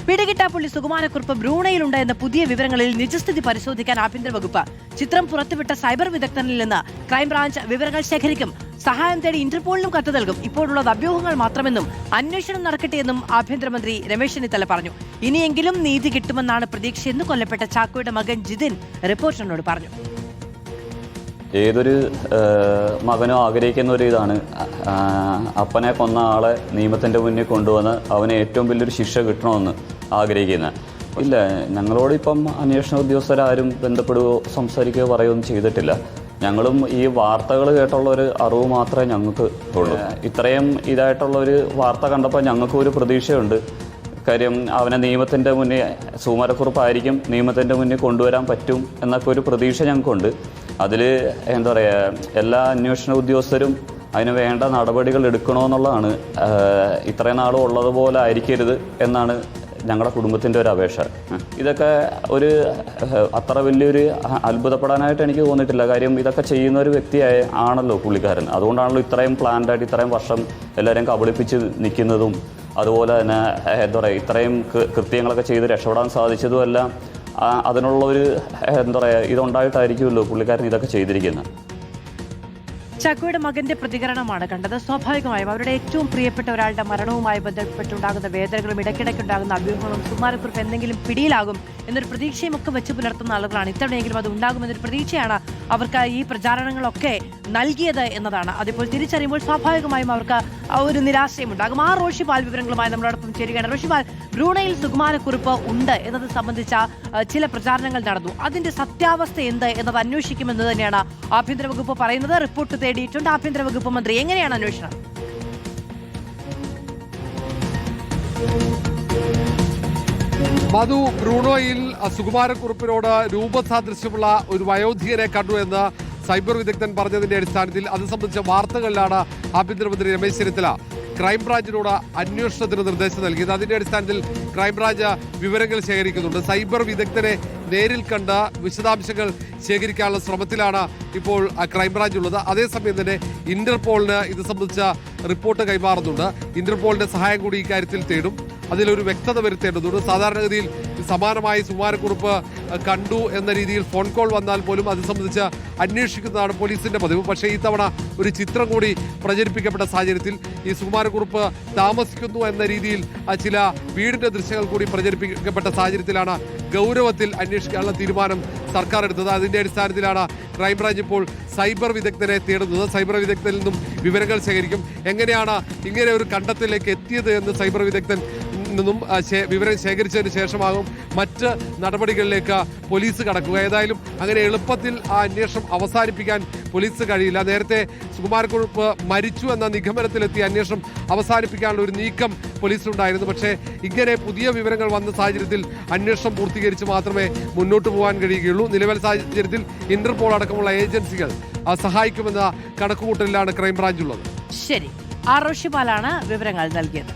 പിടികിട്ടാപ്പുള്ളി സുകുമാരക്കുറുപ്പ് ബ്രൂണയിലുണ്ട് എന്ന പുതിയ വിവരങ്ങളിൽ നിജസ്ഥിതി പരിശോധിക്കാൻ ആഭ്യന്തര വകുപ്പ്. ചിത്രം പുറത്തുവിട്ട സൈബർ വിദഗ്ധനിൽ നിന്ന് ക്രൈംബ്രാഞ്ച് വിവരങ്ങൾ ശേഖരിക്കും. സഹായം തേടി ഇന്റർപോളിനും കത്ത് നൽകും. ഇപ്പോഴുള്ളത് അഭ്യൂഹങ്ങൾ മാത്രമെന്നും അന്വേഷണം നടക്കട്ടെയെന്നും ആഭ്യന്തരമന്ത്രി രമേശ് ചെന്നിത്തല പറഞ്ഞു. ഇനിയെങ്കിലും നീതി കിട്ടുമെന്നാണ് പ്രതീക്ഷയെന്ന് കൊല്ലപ്പെട്ട ചാക്കോയുടെ മകൻ ജിതിൻ റിപ്പോർട്ടറിനോട് പറഞ്ഞു. ഏതൊരു മകനോ ആഗ്രഹിക്കുന്ന ഒരു ഇതാണ് അപ്പനെ കൊന്ന ആളെ നിയമത്തിൻ്റെ മുന്നിൽ കൊണ്ടുവന്ന് അവന് ഏറ്റവും വലിയൊരു ശിക്ഷ കിട്ടണമെന്ന് ആഗ്രഹിക്കുന്നത്. ഇല്ല, ഞങ്ങളോടിപ്പം അന്വേഷണ ഉദ്യോഗസ്ഥരാരും ബന്ധപ്പെടുകയോ സംസാരിക്കുകയോ പറയുകയൊന്നും ചെയ്തിട്ടില്ല. ഞങ്ങളും ഈ വാർത്തകൾ കേട്ടുള്ളൊരു അറിവ് മാത്രമേ ഞങ്ങൾക്ക് ഉള്ളൂ. ഇത്രയും ഇതായിട്ടുള്ളൊരു വാർത്ത കണ്ടപ്പോൾ ഞങ്ങൾക്കും ഒരു പ്രതീക്ഷയുണ്ട്. കാര്യം അവനെ നിയമത്തിൻ്റെ മുന്നിൽ സുകുമാരക്കുറുപ്പായിരിക്കും നിയമത്തിൻ്റെ മുന്നിൽ കൊണ്ടുവരാൻ പറ്റും എന്നൊക്കെ ഒരു പ്രതീക്ഷ ഞങ്ങൾക്കുണ്ട്. അതിൽ എന്താ പറയുക, എല്ലാ അന്വേഷണ ഉദ്യോഗസ്ഥരും അതിന് വേണ്ട നടപടികൾ എടുക്കണമെന്നുള്ളതാണ്. ഇത്രയും നാളും ഉള്ളതുപോലെ ആയിരിക്കരുത് എന്നാണ് ഞങ്ങളുടെ കുടുംബത്തിൻ്റെ ഒരു അപേക്ഷ. ഇതൊക്കെ ഒരു അത്ര വലിയൊരു അത്ഭുതപ്പെടാനായിട്ട് എനിക്ക് തോന്നിയിട്ടില്ല. കാര്യം ഇതൊക്കെ ചെയ്യുന്ന ഒരു ആണല്ലോ പുള്ളിക്കാരൻ. അതുകൊണ്ടാണല്ലോ ഇത്രയും പ്ലാൻഡായിട്ട് ഇത്രയും വർഷം എല്ലാവരെയും കബളിപ്പിച്ച് നിൽക്കുന്നതും അതുപോലെ തന്നെ എന്താ പറയുക ഇത്രയും കൃത്യങ്ങളൊക്കെ ചെയ്ത് രക്ഷപ്പെടാൻ സാധിച്ചതും എല്ലാം അതിനുള്ളൊരു എന്താ പറയുക ഇതുണ്ടായിട്ടായിരിക്കുമല്ലോ പുള്ളിക്കാരൻ ഇതൊക്കെ ചെയ്തിരിക്കുന്നത്. ചാക്കോയുടെ മകന്റെ പ്രതികരണമാണ് കണ്ടത്. സ്വാഭാവികമായും അവരുടെ ഏറ്റവും പ്രിയപ്പെട്ട ഒരാളുടെ മരണവുമായി ബന്ധപ്പെട്ടുണ്ടാകുന്ന വേദനകളും ഇടയ്ക്കിടയ്ക്കുണ്ടാകുന്ന അഭ്യൂഹങ്ങളും സുകുമാരക്കുറുപ്പ് എന്തെങ്കിലും പിടിയിലാകും എന്നൊരു പ്രതീക്ഷയും ഒക്കെ വെച്ച് പുലർത്തുന്ന ആളുകളാണ്. ഇത്തവണയെങ്കിലും അത് ഉണ്ടാകുമെന്നൊരു പ്രതീക്ഷയാണ് അവർക്ക് ഈ പ്രചാരണങ്ങളൊക്കെ നൽകിയത് എന്നതാണ്. അതിപ്പോൾ തിരിച്ചറിയുമ്പോൾ സ്വാഭാവികമായും അവർക്ക് ഒരു നിരാശയും ഉണ്ടാകും. ആ റോഷിപാൽ വിവരങ്ങളുമായി നമ്മളോടൊപ്പം ചേരുകയാണ്. റോഷിപാൽ, ബ്രൂണയിൽ സുകുമാരക്കുറുപ്പ് ഉണ്ട് എന്നത് സംബന്ധിച്ച ചില പ്രചാരണങ്ങൾ നടന്നു. അതിന്റെ സത്യാവസ്ഥ എന്ത് എന്നത് അന്വേഷിക്കുമെന്ന് തന്നെയാണ് ആഭ്യന്തര വകുപ്പ് പറയുന്നത്. റിപ്പോർട്ട് തേടിയിട്ടുണ്ട് ആഭ്യന്തര വകുപ്പ് മന്ത്രി. എങ്ങനെയാണ് അന്വേഷണം? മധു, ബ്രൂണോയിൽ സുകുമാരക്കുറുപ്പിനോട് രൂപസാദൃശ്യമുള്ള ഒരു വയോധികനെ കണ്ടു എന്ന് സൈബർ വിദഗ്ധൻ പറഞ്ഞതിന്റെ അടിസ്ഥാനത്തിൽ അത് സംബന്ധിച്ച വാർത്തകളിലാണ് ആഭ്യന്തരമന്ത്രി രമേശ് ചെന്നിത്തല ക്രൈംബ്രാഞ്ചിനോട് അന്വേഷണത്തിന് നിർദ്ദേശം നൽകിയത്. അതിന്റെ അടിസ്ഥാനത്തിൽ ക്രൈംബ്രാഞ്ച് വിവരങ്ങൾ ശേഖരിക്കുന്നുണ്ട്. സൈബർ വിദഗ്ധനെ നേരിൽ കണ്ട് വിശദാംശങ്ങൾ ശേഖരിക്കാനുള്ള ശ്രമത്തിലാണ് ഇപ്പോൾ ക്രൈംബ്രാഞ്ച് ഉള്ളത്. അതേസമയം തന്നെ ഇന്റർപോളിന് ഇത് സംബന്ധിച്ച റിപ്പോർട്ട് കൈമാറുന്നുണ്ട്. ഇന്റർപോളിന്റെ സഹായം കൂടി ഇക്കാര്യത്തിൽ തേടും. അതിലൊരു വ്യക്തത വരുത്തേണ്ടതുണ്ട്. സാധാരണഗതിയിൽ സമാനമായി സുകുമാരക്കുറുപ്പ് കണ്ടു എന്ന രീതിയിൽ ഫോൺ കോൾ വന്നാൽ പോലും അത് സംബന്ധിച്ച് അന്വേഷിക്കുന്നതാണ് പോലീസിന്റെ പതിവ്. പക്ഷേ ഇത്തവണ ഒരു ചിത്രം കൂടി പ്രചരിപ്പിക്കപ്പെട്ട സാഹചര്യത്തിൽ ഈ സുകുമാരക്കുറുപ്പ് താമസിക്കുന്നു എന്ന രീതിയിൽ ചില വീടിന്റെ ദൃശ്യങ്ങൾ കൂടി പ്രചരിപ്പിക്കപ്പെട്ട സാഹചര്യത്തിലാണ് ഗൗരവത്തിൽ അന്വേഷിക്കാനുള്ള തീരുമാനം സർക്കാർ എടുത്തത്. അതിന്റെ അടിസ്ഥാനത്തിലാണ് ക്രൈംബ്രാഞ്ച് ഇപ്പോൾ സൈബർ വിദഗ്ധനെ തേടുന്നത്. സൈബർ വിദഗ്ധനിൽ നിന്നും വിവരങ്ങൾ ശേഖരിക്കും. എങ്ങനെയാണ് ഇങ്ങനെ ഒരു കണ്ടെത്തലിലേക്ക് എത്തിയത് എന്ന് സൈബർ വിദഗ്ധൻ നിന്നും വിവരം ശേഖരിച്ചതിന് ശേഷമാകും മറ്റ് നടപടികളിലേക്ക് പോലീസ് കടക്കുക. ഏതായാലും അങ്ങനെ എളുപ്പത്തിൽ ആ അന്വേഷണം അവസാനിപ്പിക്കാൻ പോലീസ് കഴിയില്ല. നേരത്തെ സുകുമാരക്കുറുപ്പ് മരിച്ചു എന്ന നിഗമനത്തിലെത്തി അന്വേഷണം അവസാനിപ്പിക്കാനുള്ള ഒരു നീക്കം പോലീസിനുണ്ടായിരുന്നു. പക്ഷേ ഇങ്ങനെ പുതിയ വിവരങ്ങൾ വന്ന സാഹചര്യത്തിൽ അന്വേഷണം പൂർത്തീകരിച്ച് മാത്രമേ മുന്നോട്ട് പോകാൻ കഴിയുകയുള്ളൂ. നിലവിലെ സാഹചര്യത്തിൽ ഇന്റർപോൾ അടക്കമുള്ള ഏജൻസികൾ സഹായിക്കുമെന്ന കണക്കുകൂട്ടലിലാണ് ക്രൈംബ്രാഞ്ച് ഉള്ളത്. ശരി, റോഷിപാലാണ് വിവരങ്ങൾ നൽകിയത്.